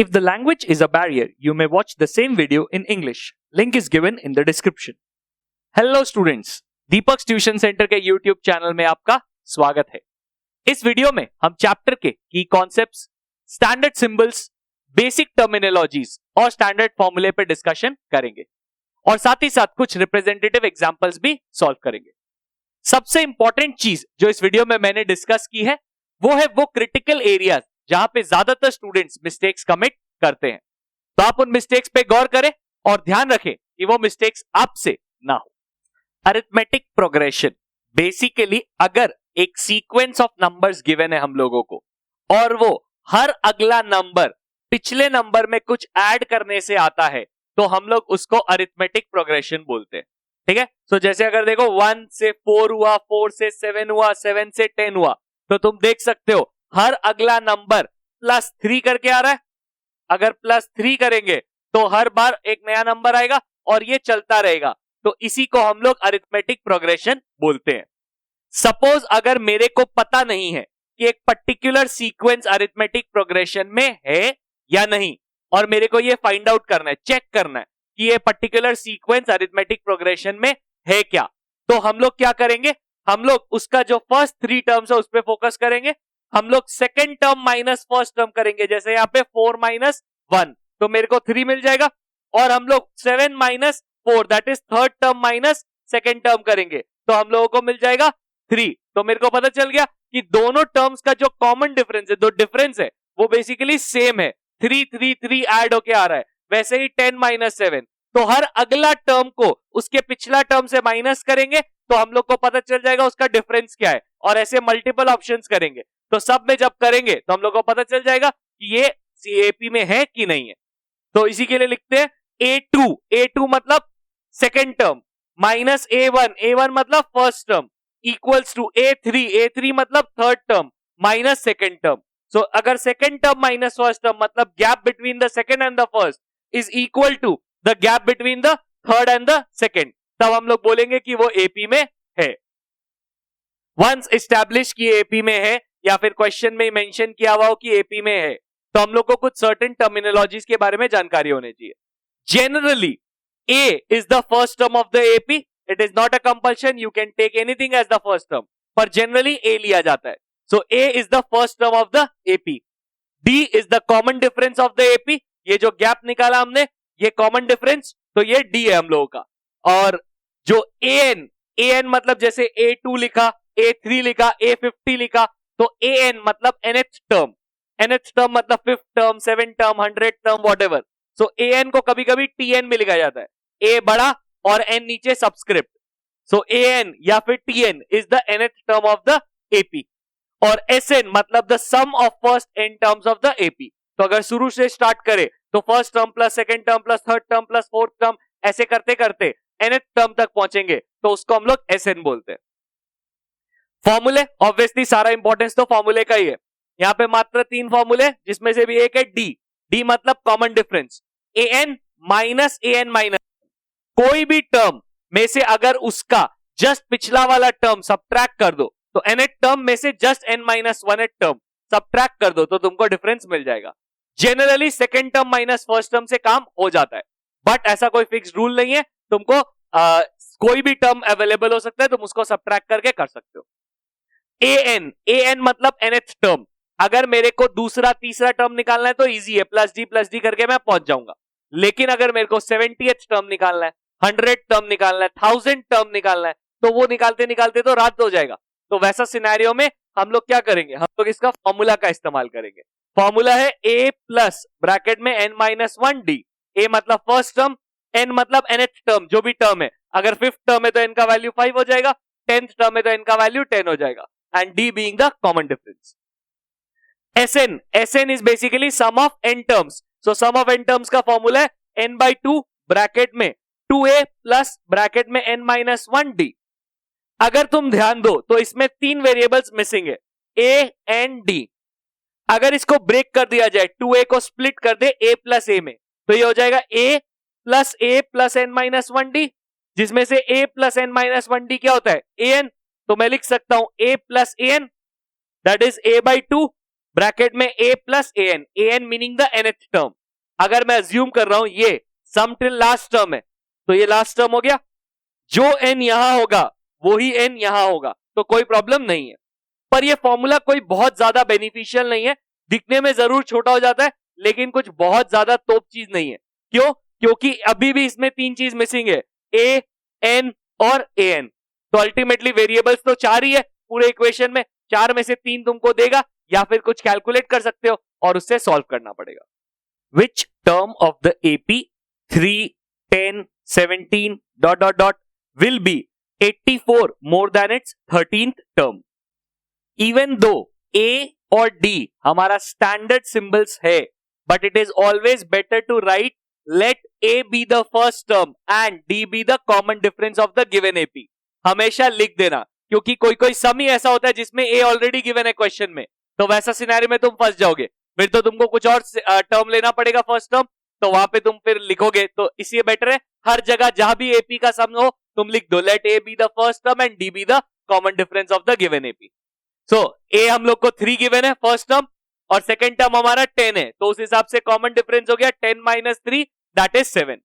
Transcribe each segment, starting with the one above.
If the language is a barrier, you may watch the same video in English. Link is given in the description. Hello students, Deepak tuition centre के YouTube channel में आपका स्वागत है। इस video में हम chapter के की concepts, standard symbols, basic terminologies और स्टैंडर्ड फॉर्मूले पे डिस्कशन करेंगे और साथ ही साथ कुछ रिप्रेजेंटेटिव एग्जांपल्स भी सॉल्व करेंगे। सबसे इंपॉर्टेंट चीज जो इस वीडियो में मैंने डिस्कस की है वो क्रिटिकल एरियाज जहां पे ज्यादातर स्टूडेंट्स मिस्टेक्स कमिट करते हैं। तो आप उन मिस्टेक्स पे गौर करें और ध्यान रखें कि वो मिस्टेक्स आपसे ना हो। अरिथमेटिक प्रोग्रेशन, बेसिकली अगर एक सीक्वेंस ऑफ नंबर्स गिवन है हम लोगों को और वो हर अगला नंबर पिछले नंबर में कुछ ऐड करने से आता है तो हम लोग उसको अरिथमेटिक प्रोग्रेशन बोलते हैं। ठीक है, तो जैसे अगर देखो 1 से 4 हुआ, 4 से 7 हुआ, 7 से 10 हुआ, तो तुम देख सकते हो हर अगला नंबर +3 करके आ रहा है। अगर +3 करेंगे तो हर बार एक नया नंबर आएगा और ये चलता रहेगा, तो इसी को हम लोग अरिथमेटिक प्रोग्रेशन बोलते हैं। सपोज अगर मेरे को पता नहीं है कि एक पर्टिकुलर सीक्वेंस अरिथमेटिक प्रोग्रेशन में है या नहीं और मेरे को ये फाइंड आउट करना है, चेक करना है कि ये पर्टिकुलर सीक्वेंस अरिथमेटिक प्रोग्रेशन में है क्या, तो हम लोग क्या करेंगे, हम लोग उसका जो फर्स्ट 3 टर्म्स है उस पर फोकस करेंगे। हम लोग second term minus first term करेंगे, जैसे यहाँ पे 4 - 1 तो मेरे को 3 मिल जाएगा, और हम लोग 7 - 4 that is third term minus second term करेंगे तो हम लोगों को मिल जाएगा 3। तो मेरे को पता चल गया कि दोनों टर्म्स का जो कॉमन डिफरेंस है, जो डिफरेंस है वो बेसिकली सेम है, 3 3 3 ऐड होके आ रहा है। वैसे ही 10 - 7 तो हर अगला टर्म को उसके पिछला टर्म से माइनस करेंगे तो हम लोग को पता चल जाएगा उसका डिफरेंस क्या है, और ऐसे मल्टीपल ऑप्शंस करेंगे तो सब में जब करेंगे तो हम लोग को पता चल जाएगा कि ये सीएपी में है कि नहीं है। तो इसी के लिए लिखते हैं A2 मतलब सेकेंड टर्म माइनस A1 मतलब first term equals to A3 मतलब third term minus second term. So अगर second term minus first term मतलब gap between the second and the first is equal to the gap between the third and the second, तब हम लोग बोलेंगे कि वो AP में है। वंस एस्टैब्लिश कि एपी में है या फिर क्वेश्चन में मेंशन किया हुआ हो कि एपी में है, तो हम लोग को कुछ सर्टेन टर्मिनोलॉजीज के बारे में जानकारी होनी चाहिए। Generally A is the first term of the AP. It is not a compulsion. You can take anything as the first term. पर generally A लिया जाता है. So A is the first term of the AP. D is the common difference of the AP. ये जो gap निकाला हमने, ये common difference, तो ये D है हम लोगों का। और जो AN मतलब जैसे A2 लिखा, A3 लिखा, A50 लिखा, तो AN मतलब nth टर्म मतलब 5th term, 7th term, 100th term, whatever. So AN को कभी कभी TN में लिखा जाता है, A बड़ा और N नीचे सबस्क्रिप्ट। सो AN या फिर TN is the nth term of the AP, और SN मतलब the sum of first n terms of the AP। तो अगर शुरू से स्टार्ट करें तो first term plus second term plus third term plus fourth term ऐसे करते करते nth टर्म तक पहुंचेंगे तो उसको हम लोग SN बोलते हैं। फॉर्मूले, ऑब्वियसली सारा इंपॉर्टेंस तो फॉर्मूले का ही है। यहाँ पे मात्र 3 फॉर्मूले, जिसमें से भी एक है D मतलब common difference. AN minus AN minus, कोई भी टर्म में से अगर उसका जस्ट पिछला वाला टर्म सबट्रैक्ट कर दो तो nth टर्म में से जस्ट n-1th टर्म सबट्रैक्ट कर दो तो तुमको डिफरेंस मिल जाएगा। Generally second term minus first term से काम हो जाता है, बट ऐसा कोई फिक्स रूल नहीं है, तुमको कोई भी टर्म अवेलेबल हो सकता है, तुम उसको सबट्रैक्ट करके कर सकते हो। AN मतलब nth टर्म, अगर मेरे को दूसरा तीसरा टर्म निकालना है तो इजी है, +D करके मैं पहुंच जाऊंगा। लेकिन अगर मेरे को 70th टर्म निकालना है, 100th टर्म निकालना है, 1000th टर्म निकालना है, तो वो निकालते निकालते तो रात हो जाएगा। तो वैसा सिनेरियो में हम लोग क्या करेंगे, हम लोग इसका फॉर्मूला का इस्तेमाल करेंगे। फॉर्मूला है A प्लस ब्रैकेट में n-1D। A मतलब फर्स्ट टर्म, N मतलब nth टर्म, जो भी टर्म है। अगर 5th टर्म है तो n का वैल्यू 5 हो जाएगा, 10th टर्म है तो n का वैल्यू 10 हो जाएगा, and D being the common difference. SN is basically sum of n terms. So sum of n terms का फॉर्मूला है n/2 ब्रैकेट में 2a प्लस ब्रैकेट में n-1D। अगर तुम ध्यान दो तो इसमें 3 वेरिएबल्स मिसिंग है, A and D। अगर इसको ब्रेक कर दिया जाए, 2a को स्प्लिट कर दे a प्लस a में, तो ये हो जाएगा a प्लस n-1D, जिसमें से a प्लस n-1D क्या होता है, an। तो मैं लिख सकता हूं a plus an that is a/2 bracket में a plus an meaning the nth term. अगर मैं अज्यूम कर रहा हूं ये सम टिल लास्ट टर्म है, तो ये लास्ट टर्म हो गया, जो n यहां होगा वही n यहां होगा, तो कोई प्रॉब्लम नहीं है। पर ये फॉर्मूला कोई बहुत ज्यादा बेनिफिशियल नहीं है, दिखने में जरूर छोटा हो जाता है लेकिन कुछ बहुत ज्यादा तोप चीज नहीं है। क्यों? क्योंकि अभी भी इसमें 3 चीज मिसिंग है, a, n और an। तो अल्टीमेटली वेरिएबल्स तो 4 ही है पूरे इक्वेशन में, 4 में से 3 तुमको देगा या फिर कुछ कैलकुलेट कर सकते हो और उससे सॉल्व करना पड़ेगा। Which term of the AP 3, 10, 17 ... will be 84 more than its 13th term? Even though A और D हमारा स्टैंडर्ड सिंबल्स है, but it is always better to write let A be the first term and D be the common difference of the given AP। हमेशा लिख देना, क्योंकि कोई कोई सम ही ऐसा होता है जिसमें A ऑलरेडी गिवन है क्वेश्चन में, तो वैसा सिनेरियो में तुम फंस जाओगे, फिर तो तुमको कुछ और टर्म लेना पड़ेगा फर्स्ट टर्म, तो वहां पे तुम फिर लिखोगे। तो इसलिए बेटर है हर जगह जहां भी AP का सम हो तुम लिख दो let A be the first term and D be the common difference of the given AP। So A हम लोग को 3 गिवन है फर्स्ट टर्म और सेकेंड टर्म हमारा 10 है, तो उस हिसाब से कॉमन डिफरेंस हो गया 10 - 3 दैट इज 7।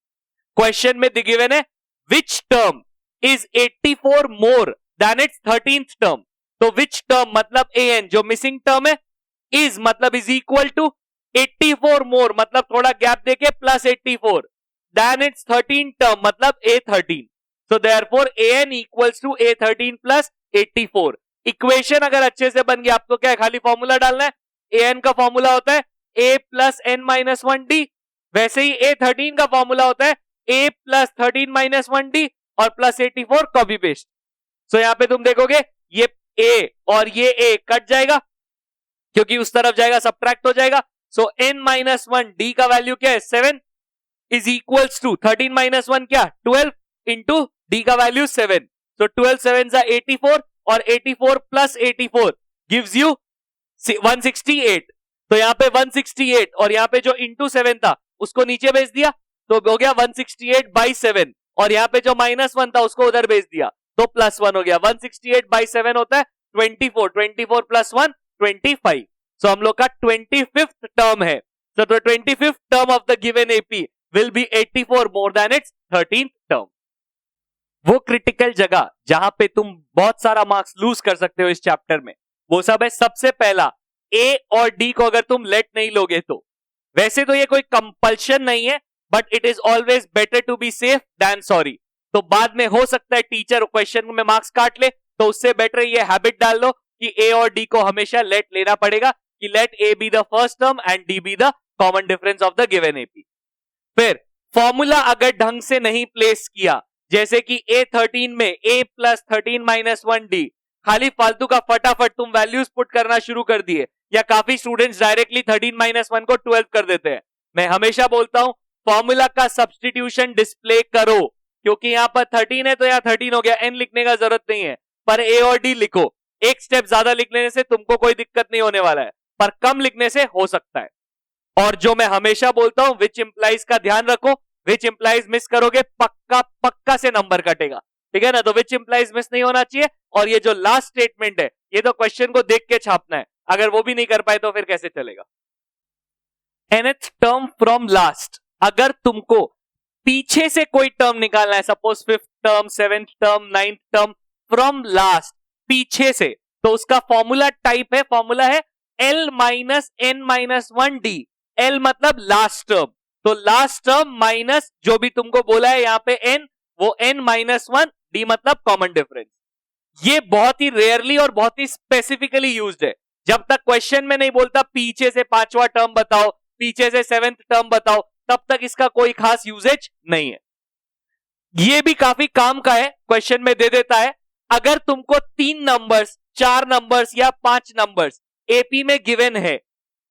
क्वेश्चन में गिवन है which term is 84 more than it's 13th term. तो विच टर्म मतलब an जो मिसिंग टर्म है, इज मतलब इज इक्वल टू 84 मोर मतलब थोड़ा गैप देके plus 84 then it's 13th term मतलब A13। So therefore an equals to A13 plus 84। Equation अगर अच्छे से बन गया, आपको क्या है खाली फॉर्मूला डालना है, an का फॉर्मूला होता है a plus n minus 1d, वैसे ही A13 का फॉर्मूला होता है a प्लस 13 माइनस 1d और प्लस 84 कॉपी पेस्ट। सो यहां पे तुम देखोगे ये a और ये a कट जाएगा क्योंकि उस तरफ जाएगा सब्ट्रैक्ट हो जाएगा। सो n माइनस 1d का वैल्यू क्या है 7 इज इक्वल्स टू 13 माइनस 1 क्या 12 इंटू d का वैल्यू 7। सो 12 7 जा 84 और 84 प्लस 84 गिव्स यू 168। तो यहाँ पे 168 और यहाँ पे जो इंटू 7 था उसको नीचे भेज दिया तो हो गया 168 बाई 7 और यहाँ पे जो -1 था उसको उधर भेज दिया तो +1 हो गया। 168 बाई 7 होता है 24, 24 प्लस 1 25। सो हम लोग का 25th टर्म है। सो तो 25th term of the given AP will be 84 more than it's 13th term. वो क्रिटिकल जगह जहां पे तुम बहुत सारा मार्क्स लूज कर सकते हो इस चैप्टर में, वो सब है सबसे पहला A और D को अगर तुम लेट नहीं लोगे तो। वैसे तो ये कोई कंपल्शन नहीं है, but it is always better to be safe than sorry. तो बाद में हो सकता है टीचर क्वेश्चन में मार्क्स काट ले, तो उससे बेटर ये हैबिट डाल लो कि A और D को हमेशा लेट लेना पड़ेगा, कि let A be the first term and D be the common difference of the given AP। फिर फॉर्मूला अगर ढंग से नहीं प्लेस किया, जैसे कि A13 में A प्लस 13 माइनस 1D, खाली फालतू का फटाफट तुम वैल्यूज पुट करना शुरू कर दिए, या काफी स्टूडेंट्स डायरेक्टली 13 माइनस 1 को 12 कर देते हैं। मैं हमेशा बोलता हूं फॉर्मूला का सब्स्टिट्यूशन डिस्प्ले करो, क्योंकि यहां पर 13 है तो यहां 13 हो गया, n लिखने का जरूरत नहीं है, पर A और D लिखो। एक स्टेप ज्यादा लिख लेने से तुमको कोई दिक्कत नहीं होने वाला है, पर कम लिखने से हो सकता है। और जो मैं हमेशा बोलता हूं विच इंप्लाइज का ध्यान रखो, विच इंप्लाइज मिस करोगे पक्का पक्का से नंबर कटेगा, ठीक है ना। तो विच इंप्लाइज मिस नहीं होना चाहिए। और ये जो लास्ट स्टेटमेंट है ये तो क्वेश्चन को देख के छापना है, अगर वो भी नहीं कर पाए तो फिर कैसे चलेगा। nth टर्म फ्रॉम लास्ट, अगर तुमको पीछे से कोई टर्म निकालना है, suppose 5th term 7th term 9th term from last, पीछे से, तो उसका फॉर्मूला टाइप है, फॉर्मूला है L minus n minus 1D। L मतलब लास्ट टर्म, तो लास्ट टर्म माइनस जो भी तुमको बोला है यहां पे n, वो n माइनस 1, D मतलब कॉमन डिफरेंस। ये बहुत ही रेयरली और बहुत ही स्पेसिफिकली यूज्ड है। जब तक क्वेश्चन में नहीं बोलता पीछे से 5वां टर्म बताओ, पीछे से 7th टर्म बताओ, तब तक इसका कोई खास यूजेज नहीं है। ये भी काफी काम का है, क्वेश्चन में दे देता है अगर तुमको 3 नंबर्स 4 नंबर्स या 5 नंबर्स AP में गिवन है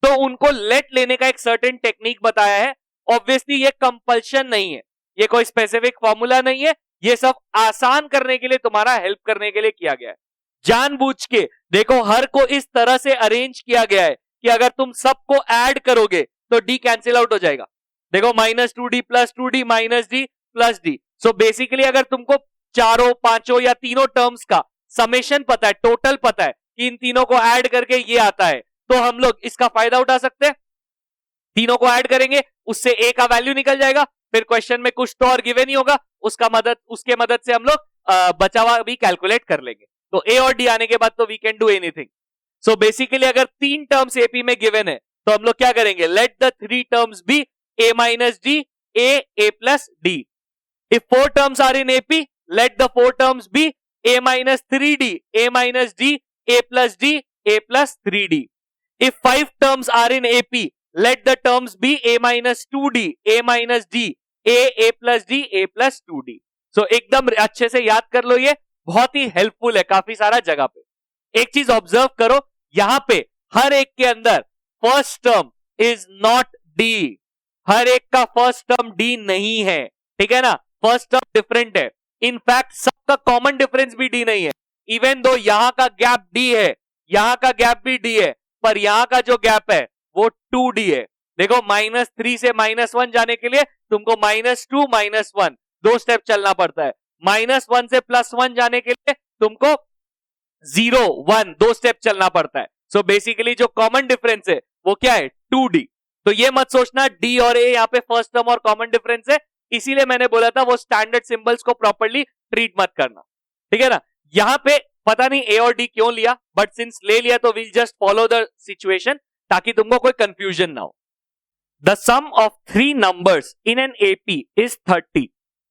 तो उनको लेट लेने का एक सर्टेन टेक्निक बताया है। ऑब्वियसली ये कंपल्शन नहीं है, ये कोई स्पेसिफिक फॉर्मूला नहीं है, ये सब आसान करने के लिए, तुम्हारा हेल्प करने के लिए किया गया है। जानबूझ के देखो हर को इस तरह से अरेंज किया गया है कि अगर तुम सबको ऐड करोगे तो D कैंसिल आउट हो जाएगा। देखो -2D plus 2D minus D plus D। सो बेसिकली अगर तुमको चारों पांचों या तीनों टर्म्स का समेशन पता है, टोटल पता है कि इन तीनों को ऐड करके ये आता है, तो हम लोग इसका फायदा उठा सकते हैं, तीनों को ऐड करेंगे, उससे ए का वैल्यू निकल जाएगा, फिर क्वेश्चन में कुछ तो और गिवन ही होगा, उसके मदद से हम लोग बचा हुआ भी कैलकुलेट कर लेंगे। तो ए और डी आने के बाद तो we can do anything. So basically अगर 3 टर्म्स एपी में गिवन है तो हम लोग क्या करेंगे, let the 3 terms be a minus d, a plus d. If 4 terms are in AP, let the 4 terms be a minus 3d, a minus d, a plus d, a plus 3d. If 5 terms are in AP, let the terms be a minus 2d, a minus d, a plus d, a plus 2d. So एकदम अच्छे से याद कर लो, ये बहुत ही helpful है काफी सारा जगह पे। एक चीज ऑब्जर्व करो, यहां पे हर एक के अंदर first term is not d, हर एक का फर्स्ट टर्म d नहीं है, ठीक है ना, फर्स्ट टर्म डिफरेंट है। इनफैक्ट सबका कॉमन डिफरेंस भी डी नहीं है, इवन दो यहां का गैप डी है, यहां का गैप भी डी है, पर यहां का जो गैप है वो 2d है। देखो -3 से -1 जाने के लिए तुमको -2 -1 दो स्टेप चलना पड़ता है, -1 से +1 जाने के लिए तुमको 0 1 दो स्टेप चलना पड़ता है। सो बेसिकली जो कॉमन डिफरेंस है वो क्या है, 2d। तो ये मत सोचना डी और ए यहाँ पे फर्स्ट टर्म और कॉमन डिफरेंस है, इसीलिए मैंने बोला था वो स्टैंडर्ड सिंबल्स को प्रॉपर्ली ट्रीट मत करना, ठीक है ना। यहां पे पता नहीं ए और डी क्यों लिया, बट सिंस ले लिया तो we'll just follow the situation ताकि तुमको कोई कंफ्यूजन ना हो। The sum of 3 numbers in an AP is 30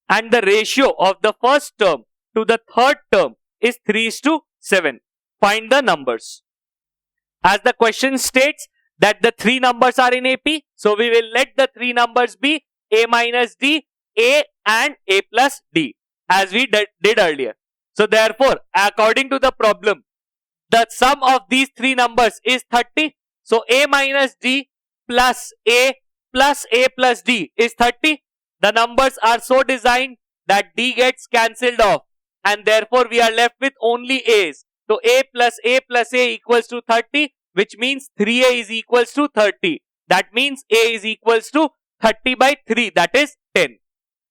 and the ratio of the first term to the third term is 3:7. Find the numbers. As the question states that the 3 numbers are in AP, so we will let the 3 numbers be a minus d, a and a plus d as we did earlier. So therefore, according to the problem, the sum of these 3 numbers is 30. So a minus d plus a plus d is 30. The numbers are so designed that d gets cancelled off and therefore we are left with only a's. So a plus a equals to 30. Which means 3a is equals to 30. That means a is equals to 30 by 3, that is 10.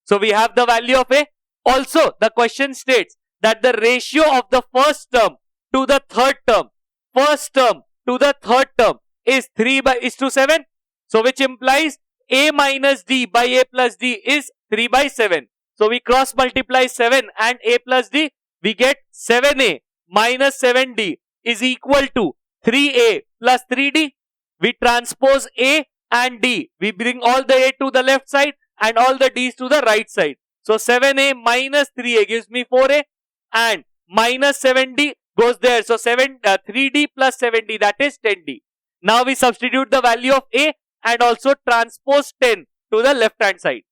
So we have the value of a. Also, the question states that the ratio of the first term to the third term, first term to the third term is 3:7. So which implies a minus d by a plus d is 3/7. So we cross multiply 7 and a plus d, we get 7a minus 7d is equal to 3a plus 3d. We transpose a and d. We bring all the a to the left side and all the d's to the right side. So 7a minus 3a gives me 4a and minus 7d goes there. So 3d plus 7d, that is 10d. Now we substitute the value of a and also transpose 10 to the left hand side.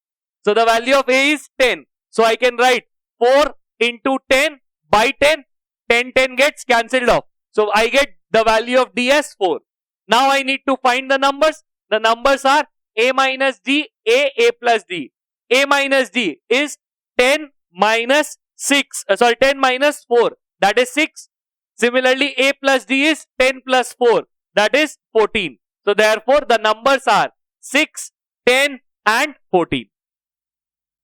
So the value of a is 10. So I can write 4 into 10 by 10. 10 gets cancelled off. So I get the value of d as 4. Now I need to find the numbers. The numbers are a minus d, a plus d. A minus d is 10 minus 6. 10 minus 4. That is 6. Similarly, a plus d is 10 plus 4. That is 14. So therefore, the numbers are 6, 10 and 14.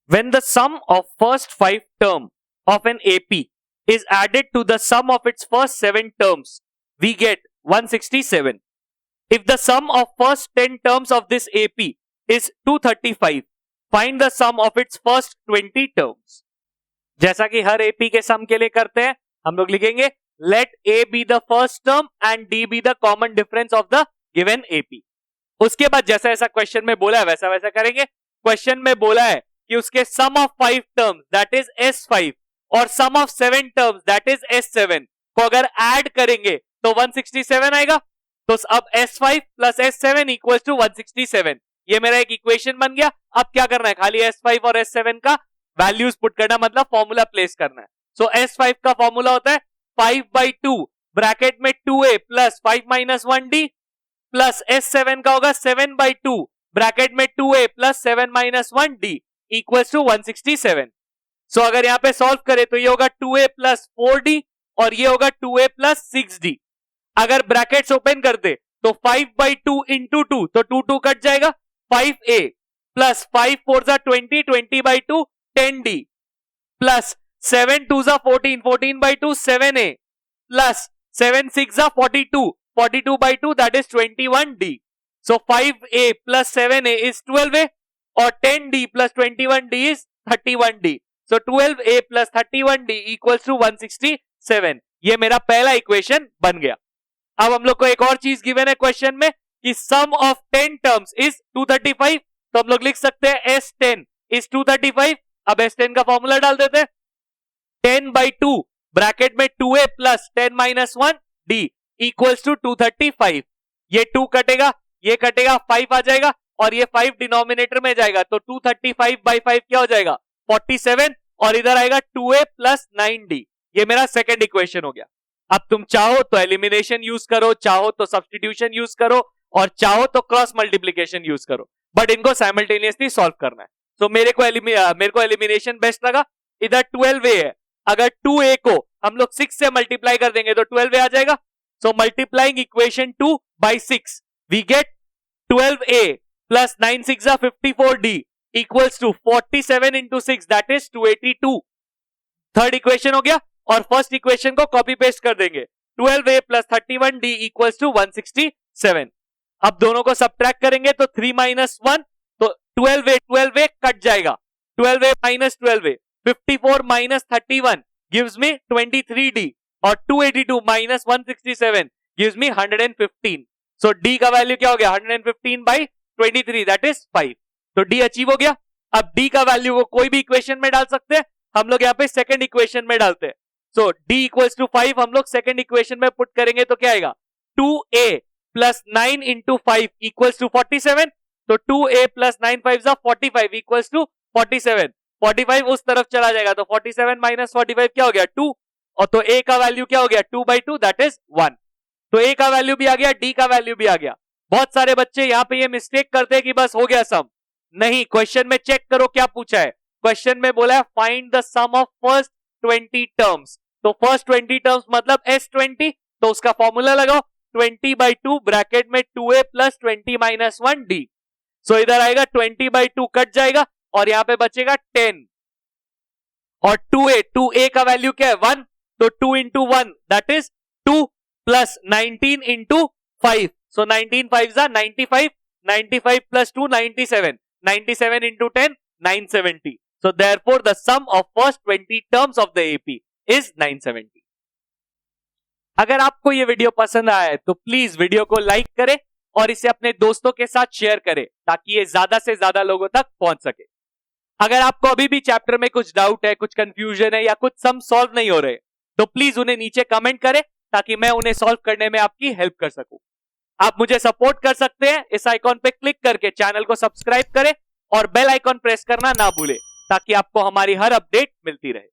When the sum of first 5 terms of an AP is added to the sum of its first 7 terms, we get 167. If the sum of first 10 terms of this AP is 235, find the sum of its first 20 terms. जैसा कि हर AP के सम के लिए करते हैं, हम लोग लिखेंगे let A be the first term and D be the common difference of the given AP. उसके बाद जैसा ऐसा क्वेश्चन में बोला है वैसा वैसा करेंगे। क्वेश्चन में बोला है कि उसके sum of 5 terms that is S5 और sum of 7 terms that is S7 को अगर ऐड करेंगे तो 167 आएगा। तो अब S5 plus S7 equal to 167, ये मेरा एक इक्वेशन बन गया। अब क्या करना है, खाली S5 और S7 का वैल्यूज पुट करना, मतलब फॉर्मूला प्लेस करना है। सो S5 का फॉर्मूला होता है 5/2 ब्रैकेट में 2a plus 5 minus 1d plus S7 का होगा 7/2 ब्रैकेट में 2a plus 7 minus 1d equal to 167। So अगर यहां पे सॉल्व करें तो ये होगा 2a प्लस 4d और ये होगा 2a प्लस 6d। अगर ब्रैकेट्स ओपन कर दे तो 5/2 इंटू 2 तो 2 कट जाएगा, 5a plus 5 4 20 20/2 10d plus 7 2 14 14/2 7a plus 7 6 42 42/2 that is 21D. So 5A plus 7A is 12A और 10D plus 21D is 31D. So 12A plus 31D equals to 167. ये मेरा पहला equation बन गया. अब हम लोग को एक और चीज गिवन है क्वेश्चन में कि सम ऑफ 10 टर्म्स इज 235. तो हम लोग लिख सकते हैं S10 is 235. अब S10 का फॉर्मूला डाल देते हैं. 10/2 ब्रैकेट में 2A plus 10 minus 1 D equals to 235. ये 2 कटेगा, ये कटेगा, 5 आ जाएगा और ये 5 डिनोमिनेटर में जाएगा. तो 235/5 क्या हो जाएगा 47 और इधर आएगा 2A प्लस 9D. ये मेरा सेकेंड इक्वेशन हो गया. अब तुम चाहो तो एलिमिनेशन यूज करो, चाहो तो सब्स्टिट्यूशन यूज करो और चाहो तो क्रॉस मल्टीप्लीकेशन यूज करो, बट इनको साइमल्टेनियसली सॉल्व करना है. तो मेरे को एलिमिनेशन बेस्ट लगा. इधर 12A है, अगर 2A को हम लोग 6 से मल्टीप्लाई कर देंगे तो 12A आ जाएगा. So multiplying equation 2 by 6 we get 12A plus 9 6 54D equals to 47 into 6 that is 282. Third equation हो गया और फर्स्ट इक्वेशन को कॉपी पेस्ट कर देंगे. 12A plus 31D equals to 167. अब दोनों को सब्ट्रैक्ट करेंगे तो 3 माइनस 1 तो 12A कट जाएगा. 12A minus 12A 54 minus 31 gives me 23D और 282 minus 167 gives me 115. So D का वैल्यू क्या हो गया 115/23 दैट इज 5. तो D अचीव हो गया. अब D का वैल्यू वो कोई भी इक्वेशन में डाल सकते हैं. हम लोग यहाँ पे सेकंड इक्वेशन में डालते हैं. सो D इक्वल्स टू 5 हम लोग सेकंड इक्वेशन में पुट करेंगे तो क्या आएगा 2A plus 9 into 5 equals to 47. तो 2A प्लस 9 5 45 इक्वल्स टू 47. 45 उस तरफ चला जाएगा तो 47 माइनस 45 क्या हो गया 2 और तो A का वैल्यू क्या हो गया 2/2 दैट इज 1. तो A का वैल्यू भी आ गया, D का वैल्यू भी आ गया. बहुत सारे बच्चे यहाँ पे ये मिस्टेक करते हैं कि बस हो गया सम. नहीं, क्वेश्चन में चेक करो क्या पूछा है. क्वेश्चन में बोला है find the sum of first 20 terms. तो फर्स्ट 20 टर्म्स मतलब S20. तो उसका फॉर्मूला लगाओ 20/2 ब्रैकेट में 2A प्लस 20 माइनस 1D. सो इधर आएगा 20/2 कट जाएगा और यहां पे बचेगा 10 और 2A का वैल्यू क्या है 1. तो 2 into 1 that is 2 plus 19 into 5. So 19 5 95. 95 plus 2 97. 97 into 10 970. So therefore the sum of first 20 terms of the AP is 970. अगर आपको ये वीडियो पसंद आया है तो प्लीज वीडियो को लाइक करें और इसे अपने दोस्तों के साथ शेयर करें ताकि ये ज्यादा से ज्यादा लोगों तक पहुंच सके. अगर आपको अभी भी चैप्टर में कुछ डाउट है, कुछ कंफ्यूजन है या कुछ सम सॉल्व नहीं हो रहे तो प्लीज उन्हें नीचे कमेंट करें ताकि मैं उन्हें सॉल्व करने में आपकी हेल्प कर सकूं. आप मुझे सपोर्ट कर सकते हैं. इस आइकॉन पे क्लिक करके चैनल को सब्सक्राइब करें और बेल आइकॉन प्रेस करना ना भूलें ताकि आपको हमारी हर अपडेट मिलती रहे.